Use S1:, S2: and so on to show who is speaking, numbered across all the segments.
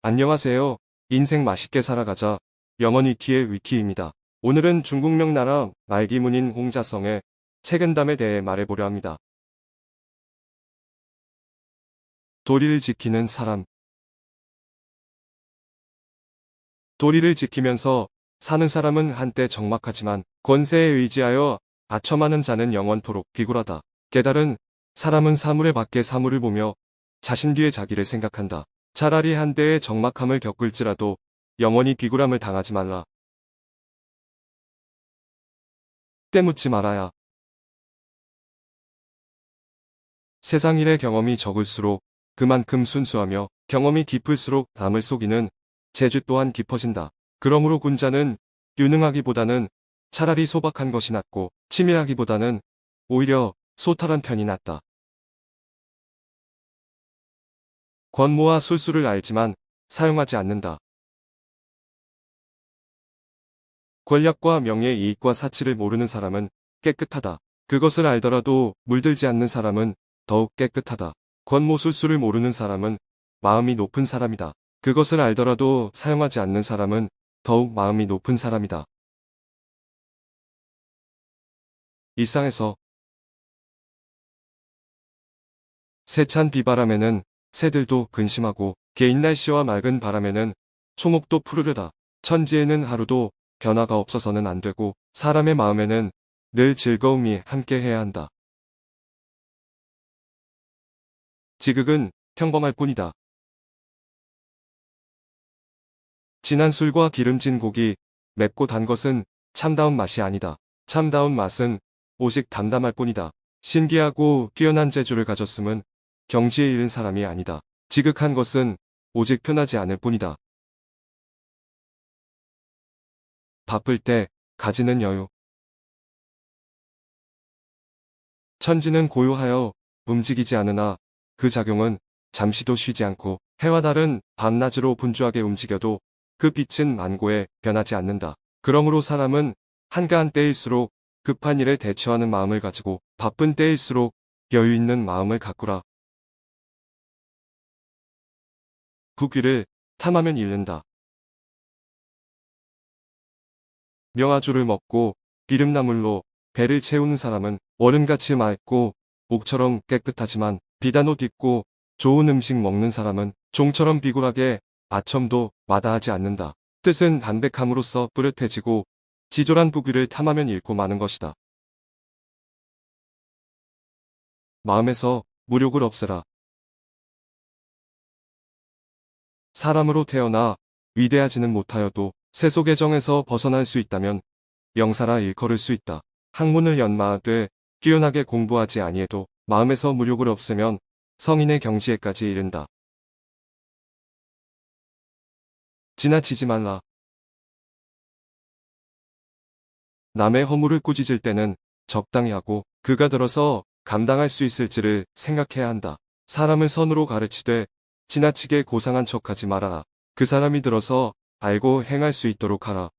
S1: 안녕하세요. 인생 맛있게 살아가자. 영어니키의 위키입니다. 오늘은 중국 명나라 말기문인 홍자성의 책은담에 대해 말해보려 합니다. 도리를 지키는 사람. 도리를 지키면서 사는 사람은 한때 적막하지만 권세에 의지하여 아첨하는 자는 영원토록 비굴하다. 깨달은 사람은 사물의 밖에 사물을 보며 자신 뒤에 자기를 생각한다. 차라리 한때의 적막함을 겪을지라도 영원히 비굴함을 당하지 말라. 때묻지 말아야. 세상 일의 경험이 적을수록 그만큼 순수하며 경험이 깊을수록 남을 속이는 재주 또한 깊어진다. 그러므로 군자는 유능하기보다는 차라리 소박한 것이 낫고 치밀하기보다는 오히려 소탈한 편이 낫다. 권모와 술수를 알지만 사용하지 않는다. 권력과 명예, 이익과 사치를 모르는 사람은 깨끗하다. 그것을 알더라도 물들지 않는 사람은 더욱 깨끗하다. 권모 술수를 모르는 사람은 마음이 높은 사람이다. 그것을 알더라도 사용하지 않는 사람은 더욱 마음이 높은 사람이다. 일상에서 세찬 비바람에는 새들도 근심하고 개인 날씨와 맑은 바람에는 초목도 푸르르다. 천지에는 하루도 변화가 없어서는 안 되고 사람의 마음에는 늘 즐거움이 함께해야 한다. 지극은 평범할 뿐이다. 진한 술과 기름진 고기, 맵고 단 것은 참다운 맛이 아니다. 참다운 맛은 오직 담담할 뿐이다. 신기하고 뛰어난 재주를 가졌음은 경지에 이른 사람이 아니다. 지극한 것은 오직 편하지 않을 뿐이다. 바쁠 때 가지는 여유. 천지는 고요하여 움직이지 않으나 그 작용은 잠시도 쉬지 않고 해와 달은 밤낮으로 분주하게 움직여도 그 빛은 만고에 변하지 않는다. 그러므로 사람은 한가한 때일수록 급한 일에 대처하는 마음을 가지고 바쁜 때일수록 여유 있는 마음을 가꾸라. 부귀를 탐하면 잃는다. 명아주를 먹고 기름나물로 배를 채우는 사람은 얼음같이 맑고 옥처럼 깨끗하지만 비단 옷 입고 좋은 음식 먹는 사람은 종처럼 비굴하게 아첨도 마다하지 않는다. 뜻은 담백함으로써 뿌듯해지고 지졸한 부귀를 탐하면 잃고 마는 것이다. 마음에서 무력을 없애라. 사람으로 태어나 위대하지는 못하여도 세속의 정에서 벗어날 수 있다면 명사라 일컬을 수 있다. 학문을 연마하되 뛰어나게 공부하지 아니해도 마음에서 무력을 없애면 성인의 경지에까지 이른다. 지나치지 말라. 남의 허물을 꾸짖을 때는 적당히 하고 그가 들어서 감당할 수 있을지를 생각해야 한다. 사람을 선으로 가르치되 지나치게 고상한 척하지 말아라. 그 사람이 들어서 알고 행할 수 있도록 하라.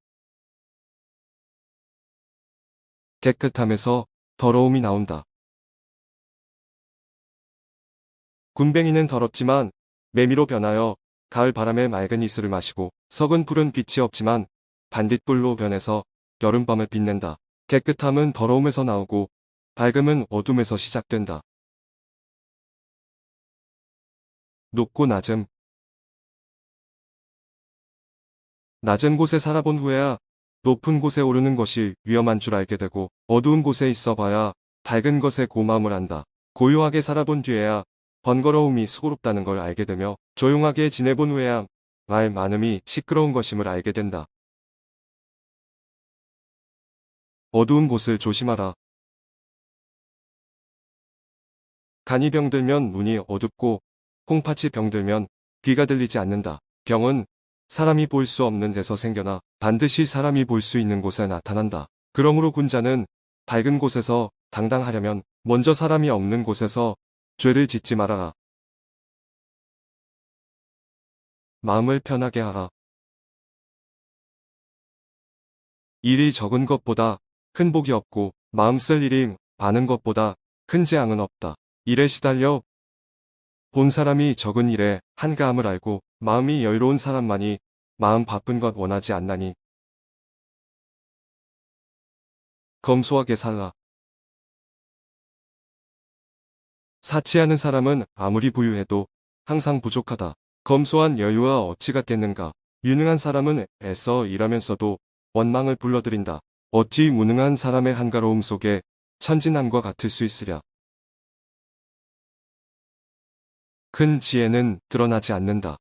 S1: 깨끗함에서 더러움이 나온다. 군뱅이는 더럽지만 매미로 변하여 가을 바람에 맑은 이슬을 마시고 석은 불은 빛이 없지만 반딧불로 변해서 여름밤을 빛낸다. 깨끗함은 더러움에서 나오고 밝음은 어둠에서 시작된다. 높고 낮음. 낮은 곳에 살아본 후에야 높은 곳에 오르는 것이 위험한 줄 알게 되고 어두운 곳에 있어 봐야 밝은 것에 고마움을 한다. 고요하게 살아본 뒤에야 번거로움이 수고롭다는 걸 알게 되며 조용하게 지내본 후에야 말 많음이 시끄러운 것임을 알게 된다. 어두운 곳을 조심하라. 간이 병들면 눈이 어둡고 콩팥이 병들면 귀가 들리지 않는다. 병은 사람이 볼 수 없는 데서 생겨나 반드시 사람이 볼 수 있는 곳에 나타난다. 그러므로 군자는 밝은 곳에서 당당하려면 먼저 사람이 없는 곳에서 죄를 짓지 말아라. 마음을 편하게 하라. 일이 적은 것보다 큰 복이 없고 마음 쓸 일이 많은 것보다 큰 재앙은 없다. 일에 시달려 본 사람이 적은 일에 한가함을 알고 마음이 여유로운 사람만이 마음 바쁜 것 원하지 않나니. 검소하게 살라. 사치하는 사람은 아무리 부유해도 항상 부족하다. 검소한 여유와 어찌 같겠는가. 유능한 사람은 애써 일하면서도 원망을 불러들인다. 어찌 무능한 사람의 한가로움 속에 천진남과 같을 수 있으랴. 큰 지혜는 드러나지 않는다.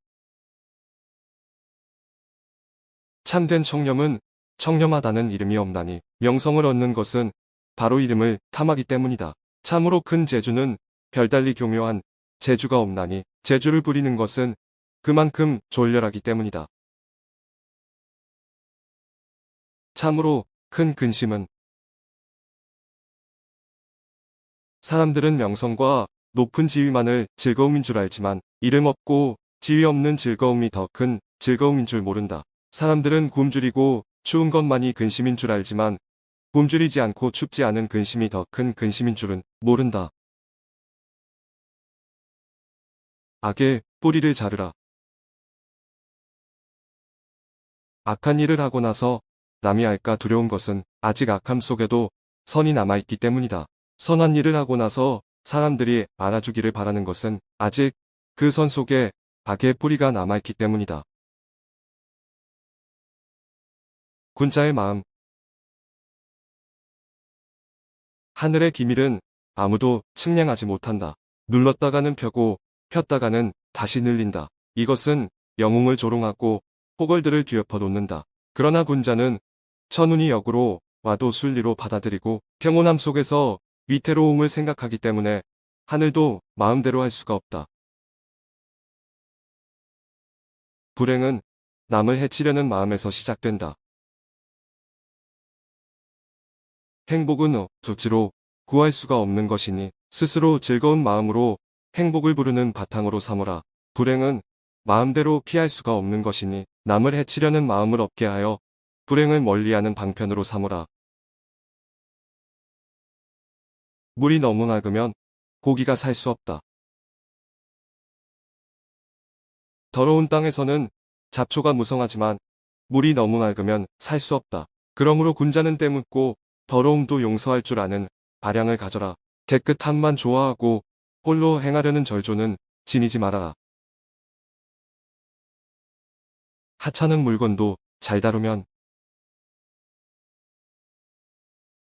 S1: 참된 청렴은 청렴하다는 이름이 없나니 명성을 얻는 것은 바로 이름을 탐하기 때문이다. 참으로 큰 재주는 별달리 교묘한 재주가 없나니 재주를 부리는 것은 그만큼 졸렬하기 때문이다. 참으로 큰 근심은 사람들은 명성과 높은 지위만을 즐거움인 줄 알지만 이름 없고 지위 없는 즐거움이 더 큰 즐거움인 줄 모른다. 사람들은 굶주리고 추운 것만이 근심인 줄 알지만 굶주리지 않고 춥지 않은 근심이 더 큰 근심인 줄은 모른다. 악의 뿌리를 자르라. 악한 일을 하고 나서 남이 알까 두려운 것은 아직 악함 속에도 선이 남아있기 때문이다. 선한 일을 하고 나서 사람들이 알아주기를 바라는 것은 아직 그 선 속에 악의 뿌리가 남아있기 때문이다. 군자의 마음. 하늘의 기밀은 아무도 측량하지 못한다. 눌렀다가는 펴고 폈다가는 다시 늘린다. 이것은 영웅을 조롱하고 호걸들을 뒤엎어 놓는다. 그러나 군자는 천운이 역으로 와도 순리로 받아들이고 평온함 속에서 위태로움을 생각하기 때문에 하늘도 마음대로 할 수가 없다. 불행은 남을 해치려는 마음에서 시작된다. 행복은 조치로 구할 수가 없는 것이니 스스로 즐거운 마음으로 행복을 부르는 바탕으로 삼으라. 불행은 마음대로 피할 수가 없는 것이니 남을 해치려는 마음을 없게 하여 불행을 멀리하는 방편으로 삼으라. 물이 너무 맑으면 고기가 살 수 없다. 더러운 땅에서는 잡초가 무성하지만 물이 너무 맑으면 살 수 없다. 그러므로 군자는 때묻고 더러움도 용서할 줄 아는 발양을 가져라. 깨끗함만 좋아하고 홀로 행하려는 절조는 지니지 말아라. 하찮은 물건도 잘 다루면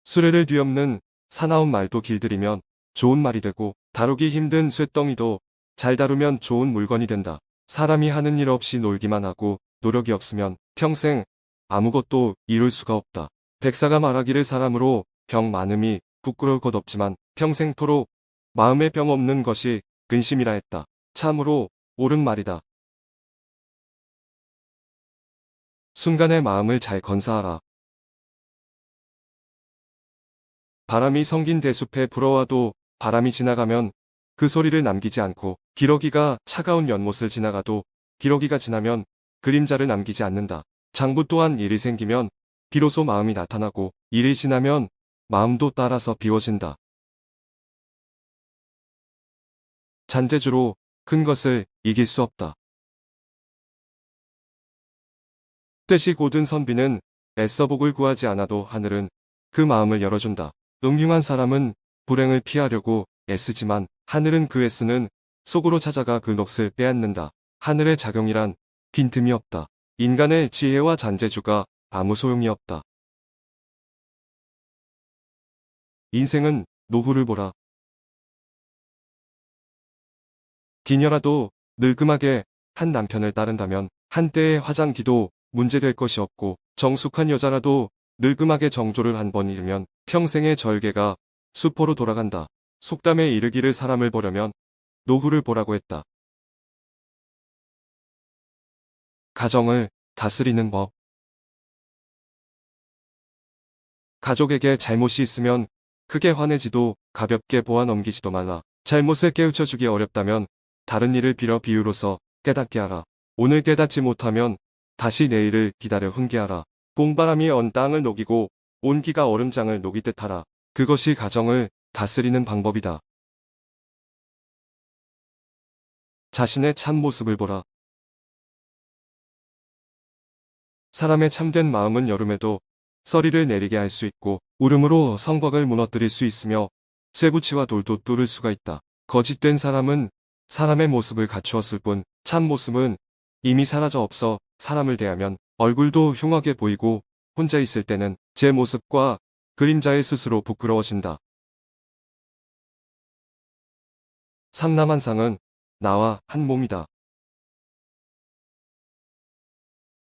S1: 수레를 뒤엎는 사나운 말도 길들이면 좋은 말이 되고 다루기 힘든 쇳덩이도 잘 다루면 좋은 물건이 된다. 사람이 하는 일 없이 놀기만 하고 노력이 없으면 평생 아무것도 이룰 수가 없다. 백사가 말하기를 사람으로 병 많음이 부끄러울 것 없지만 평생토록 마음에 병 없는 것이 근심이라 했다. 참으로 옳은 말이다. 순간의 마음을 잘 건사하라. 바람이 성긴 대숲에 불어와도 바람이 지나가면 그 소리를 남기지 않고 기러기가 차가운 연못을 지나가도 기러기가 지나면 그림자를 남기지 않는다. 장부 또한 일이 생기면 비로소 마음이 나타나고 일이 지나면 마음도 따라서 비워진다. 잔재주로 큰 것을 이길 수 없다. 뜻이 곧은 선비는 애써 복을 구하지 않아도 하늘은 그 마음을 열어준다. 음흉한 사람은 불행을 피하려고 애쓰지만 하늘은 그 애쓰는 속으로 찾아가 그 넋을 빼앗는다. 하늘의 작용이란 빈틈이 없다. 인간의 지혜와 잔재주가 아무 소용이 없다. 인생은 노후를 보라. 기녀라도 늙음하게 한 남편을 따른다면 한때의 화장기도 문제될 것이 없고 정숙한 여자라도 늙음하게 정조를 한 번 잃으면 평생의 절개가 수포로 돌아간다. 속담에 이르기를 사람을 보려면 노후를 보라고 했다. 가정을 다스리는 법. 가족에게 잘못이 있으면 크게 화내지도 가볍게 보아 넘기지도 말라. 잘못을 깨우쳐주기 어렵다면 다른 일을 빌어 비유로서 깨닫게 하라. 오늘 깨닫지 못하면 다시 내일을 기다려 훈계하라. 봄바람이 언 땅을 녹이고 온기가 얼음장을 녹이듯 하라. 그것이 가정을 다스리는 방법이다. 자신의 참모습을 보라. 사람의 참된 마음은 여름에도 서리를 내리게 할 수 있고 울음으로 성곽을 무너뜨릴 수 있으며 쇠붙이와 돌도 뚫을 수가 있다. 거짓된 사람은 사람의 모습을 갖추었을 뿐 참 모습은 이미 사라져 없어 사람을 대하면 얼굴도 흉하게 보이고 혼자 있을 때는 제 모습과 그림자에 스스로 부끄러워진다. 삼남한상은 나와 한 몸이다.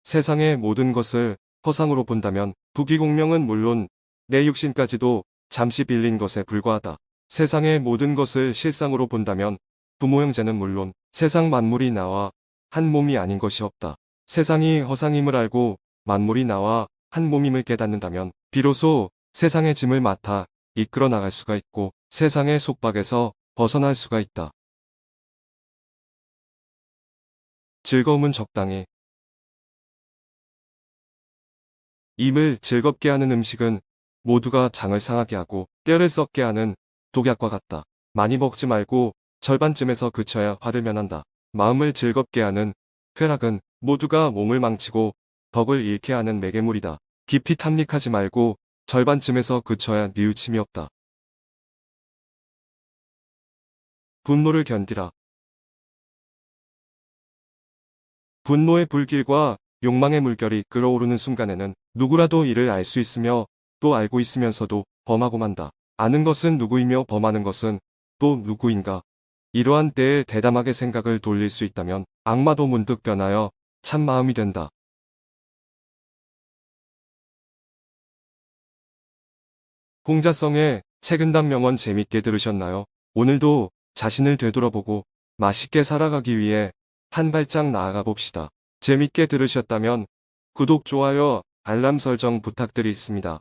S1: 세상의 모든 것을 허상으로 본다면 부귀공명은 물론 내 육신까지도 잠시 빌린 것에 불과하다. 세상의 모든 것을 실상으로 본다면 부모 형제는 물론 세상 만물이 나와 한 몸이 아닌 것이 없다. 세상이 허상임을 알고 만물이 나와 한 몸임을 깨닫는다면 비로소 세상의 짐을 맡아 이끌어 나갈 수가 있고 세상의 속박에서 벗어날 수가 있다. 즐거움은 적당히. 입을 즐겁게 하는 음식은 모두가 장을 상하게 하고 뼈를 썩게 하는 독약과 같다. 많이 먹지 말고 절반쯤에서 그쳐야 화를 면한다. 마음을 즐겁게 하는 쾌락은 모두가 몸을 망치고 덕을 잃게 하는 매개물이다. 깊이 탐닉하지 말고 절반쯤에서 그쳐야 뉘우침이 없다. 분노를 견디라. 분노의 불길과 욕망의 물결이 끓어오르는 순간에는 누구라도 이를 알 수 있으며 또 알고 있으면서도 범하고 만다. 아는 것은 누구이며 범하는 것은 또 누구인가. 이러한 때에 대담하게 생각을 돌릴 수 있다면 악마도 문득 변하여 참마음이 된다. 홍자성의 책은담 명언 재밌게 들으셨나요? 오늘도 자신을 되돌아보고 맛있게 살아가기 위해 한 발짝 나아가 봅시다. 재밌게 들으셨다면 구독, 좋아요, 알람 설정 부탁드리겠습니다.